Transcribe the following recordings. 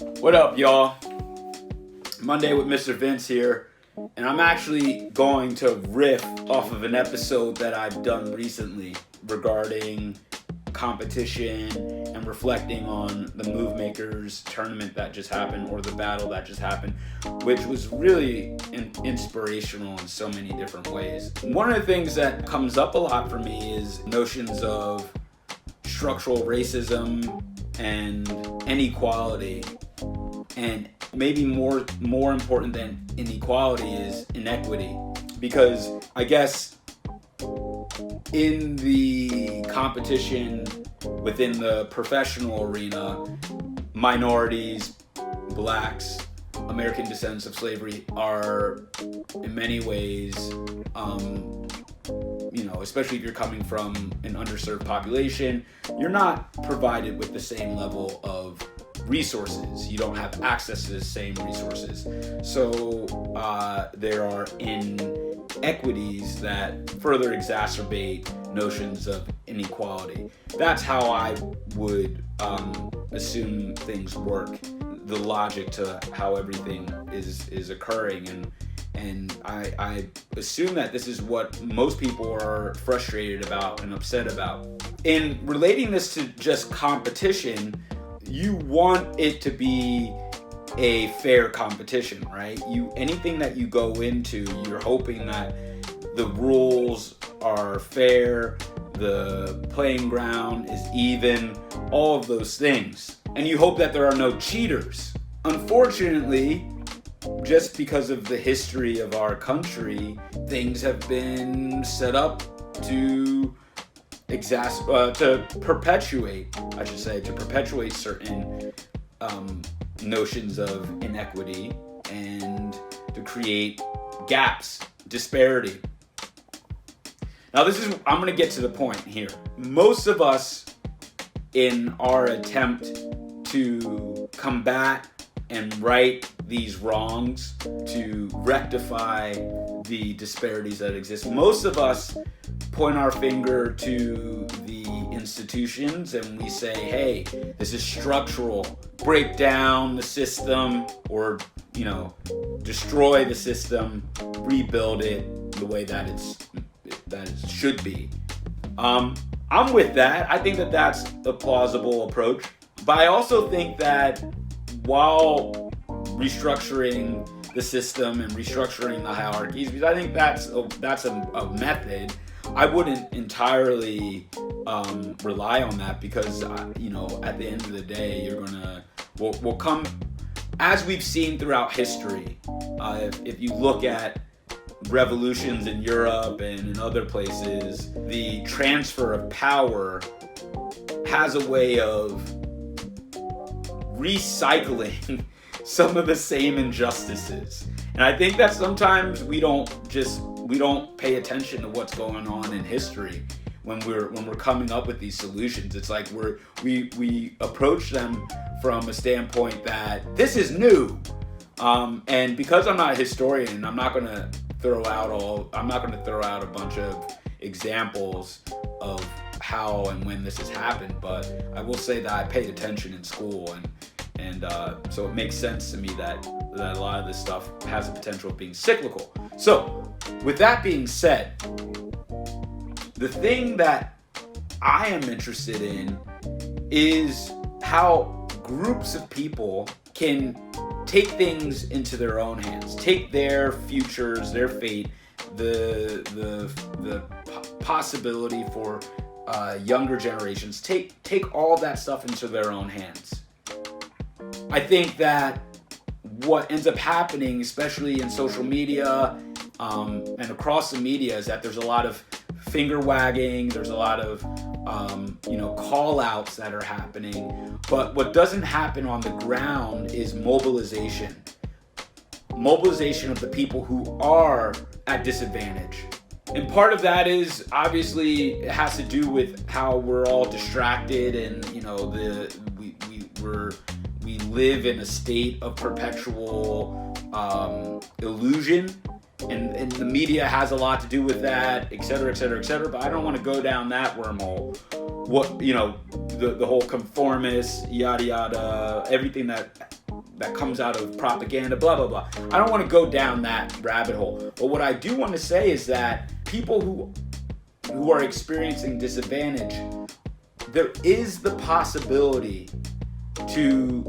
What up, y'all? Monday with Mr. Vince here, and I'm actually going to riff off of an episode that I've done recently regarding competition and reflecting on the MoveMakers tournament that just happened, or the battle that just happened, which was really inspirational in so many different ways. One of the things that comes up a lot for me is notions of structural racism and inequality, and maybe more important than inequality is inequity, because I guess in the competition within the professional arena, minorities, blacks, American descendants of slavery are in many ways, especially if you're coming from an underserved population, you're not provided with the same level of resources. You don't have access to the same resources. So there are inequities that further exacerbate notions of inequality. That's how I would assume things work, the logic to how everything is occurring, and I assume that this is what most people are frustrated about and upset about. In relating this to just competition, you want it to be a fair competition, right? Anything that you go into, you're hoping that the rules are fair, the playing ground is even, all of those things. And you hope that there are no cheaters. Unfortunately, just because of the history of our country, things have been set up to perpetuate certain notions of inequity and to create gaps, disparity. Now I'm going to get to the point here. Most of us, in our attempt to combat and right these wrongs, to rectify the disparities that exist, most of us point our finger to the institutions and we say, hey, this is structural. Break down the system, or destroy the system, rebuild it the way that it should be. I'm with that. I think that that's a plausible approach. But I also think that while restructuring the system and restructuring the hierarchies, because I think that's a method, I wouldn't entirely rely on that, because at the end of the day, we'll come, as we've seen throughout history. If you look at revolutions in Europe and in other places, the transfer of power has a way of recycling some of the same injustices. And I think that sometimes we don't pay attention to what's going on in history when we're coming up with these solutions. It's like we approach them from a standpoint that this is new. And because I'm not a historian, I'm not going to throw out a bunch of examples of how and when this has happened, but I will say that I paid attention in school, and so it makes sense to me that a lot of this stuff has the potential of being cyclical. So with that being said, the thing that I am interested in is how groups of people can take things into their own hands, take their futures, their fate, the possibility for younger generations, take all that stuff into their own hands. I think that what ends up happening, especially in social media and across the media, is that there's a lot of finger wagging, there's a lot of call outs that are happening, but what doesn't happen on the ground is mobilization of the people who are at disadvantage. And part of that is obviously it has to do with how we're all distracted, and we live in a state of perpetual illusion, and the media has a lot to do with that, et cetera, et cetera, et cetera. But I don't want to go down that wormhole. The whole conformist, yada yada, everything that that comes out of propaganda, blah, blah, blah. I don't want to go down that rabbit hole. But what I do want to say is that people who are experiencing disadvantage, there is the possibility to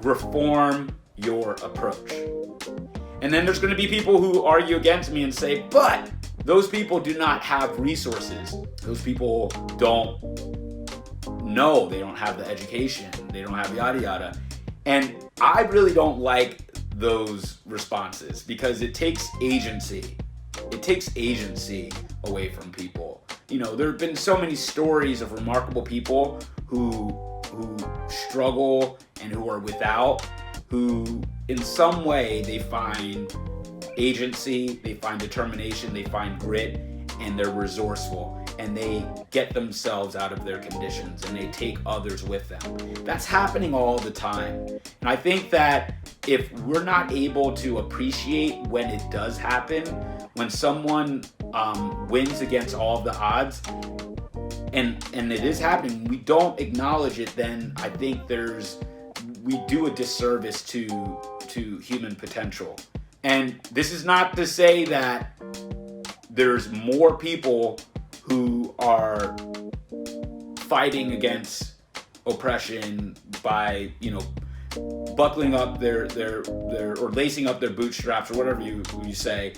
reform your approach. And then there's going to be people who argue against me and say, but those people do not have resources. Those people don't know. They don't have the education. They don't have yada yada. And I really don't like those responses because it takes agency. It takes agency away from people. You know, there have been so many stories of remarkable people who struggle and who are without, who in some way they find agency, they find determination, they find grit, and they're resourceful, and they get themselves out of their conditions, and they take others with them. That's happening all the time. And I think that if we're not able to appreciate when it does happen, when someone wins against all of the odds, and it is happening, we don't acknowledge it, then I think we do a disservice to human potential. And this is not to say that there's more people who are fighting against oppression by, buckling up their or lacing up their bootstraps or whatever you say,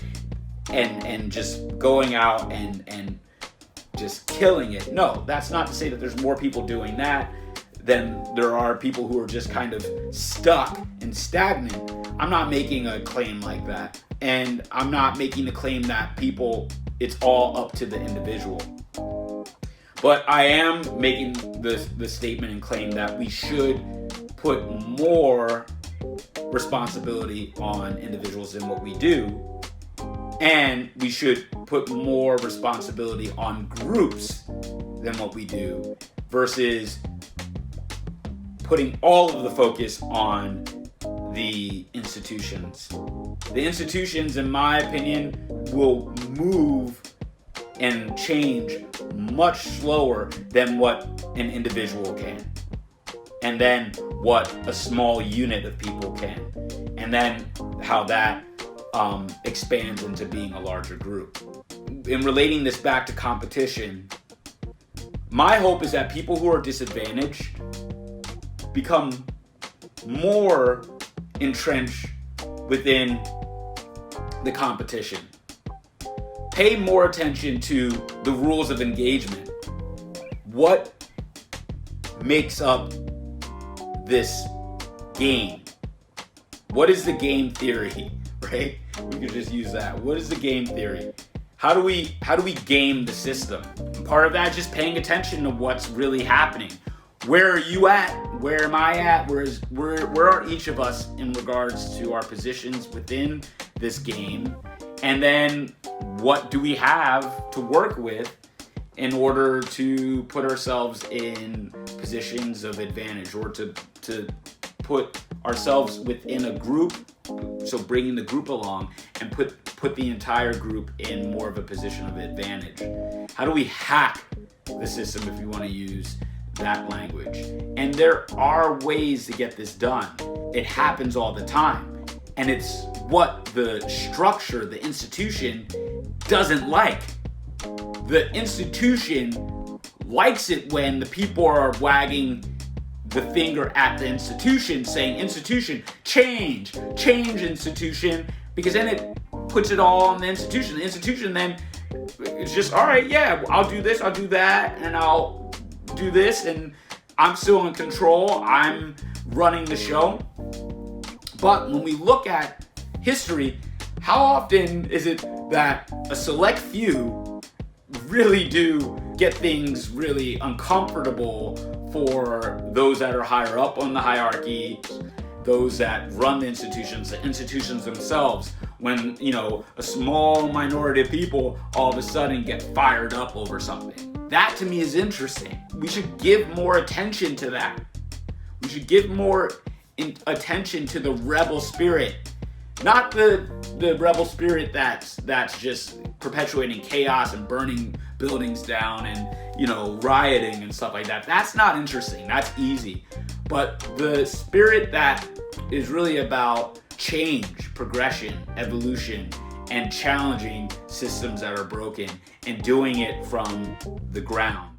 and just going out and just killing it. No, that's not to say that there's more people doing that than there are people who are just kind of stuck and stagnant. I'm not making a claim like that. And I'm not making the claim that it's all up to the individual. But I am making the statement and claim that we should put more responsibility on individuals in what we do. And we should put more responsibility on groups than what we do, versus putting all of the focus on the institutions. The institutions, in my opinion, will move and change much slower than what an individual can, and then what a small unit of people can, and then how that expands into being a larger group. In relating this back to competition, my hope is that people who are disadvantaged become more entrenched within the competition. Pay more attention to the rules of engagement. What makes up this game? What is the game theory, right? We could just use that. What is the game theory? How do we game the system? And part of that is just paying attention to what's really happening. Where are you at? Where am I at? Where are each of us in regards to our positions within this game? And then what do we have to work with in order to put ourselves in positions of advantage, or to put ourselves within a group, so bringing the group along and put the entire group in more of a position of advantage? How do we hack the system, if you want to use that language? And there are ways to get this done. It happens all the time. And it's what the structure, the institution, doesn't like. The institution likes it when the people are wagging the finger at the institution, saying, institution, change institution, because then it puts it all on the institution. The institution then is just, all right, yeah, I'll do this, I'll do that, and I'll do this, and I'm still in control, I'm running the show. But when we look at history, how often is it that a select few really do get things really uncomfortable for those that are higher up on the hierarchy, those that run the institutions themselves, when, a small minority of people all of a sudden get fired up over something? That to me is interesting. We should give more attention to that. We should give more attention to the rebel spirit, not the rebel spirit that's just perpetuating chaos and burning buildings down and rioting and stuff like that. That's not interesting. That's easy. but the spirit that is really about change, progression, evolution, and challenging systems that are broken and doing it from the ground.